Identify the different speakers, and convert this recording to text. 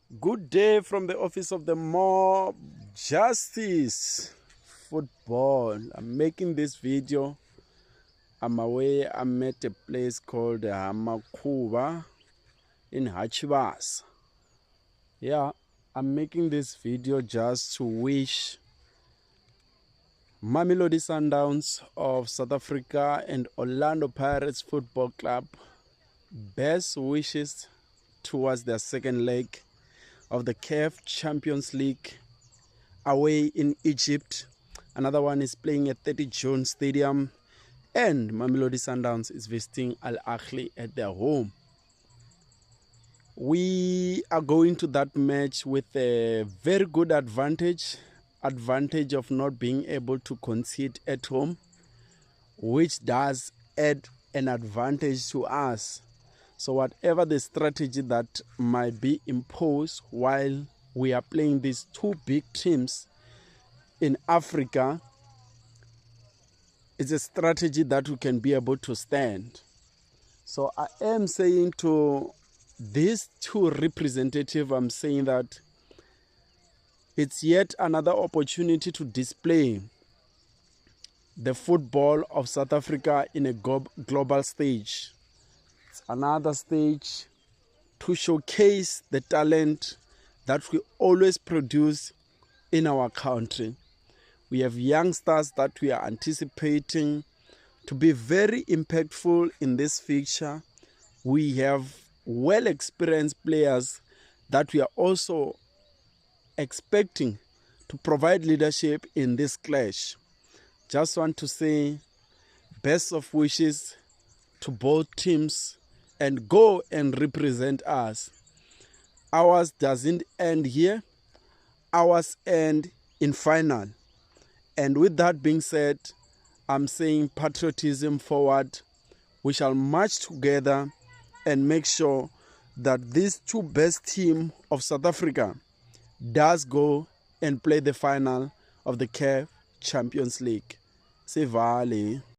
Speaker 1: Good day from the office of the Mob Justice Football. I'm making this video. I'm away. I'm at a place called Hamakuba in Hachibas. Yeah, I'm making this video just to wish Mamelodi Sundowns of South Africa and Orlando Pirates Football Club best wishes towards their second leg of the CAF Champions League away in Egypt. Another one is playing at 30 June Stadium, and Mamelodi Sundowns is visiting Al Ahly at their home. We are going to that match with a very good advantage of not being able to concede at home, which does add an advantage to us. So whatever the strategy that might be imposed while we are playing these two big teams in Africa, it's a strategy that we can be able to stand. So I am saying to these two representatives, I'm saying that it's yet another opportunity to display the football of South Africa in a global stage. It's another stage to showcase the talent that we always produce in our country. We have youngsters that we are anticipating to be very impactful in this fixture. We have well-experienced players that we are also expecting to provide leadership in this clash. Just want to say best of wishes to both teams and go and represent us. Ours doesn't end here. Ours end in final. And with that being said, I'm saying patriotism forward. We shall march together and make sure that these two best teams of South Africa does go and play the final of the CAF Champions League. Sevale.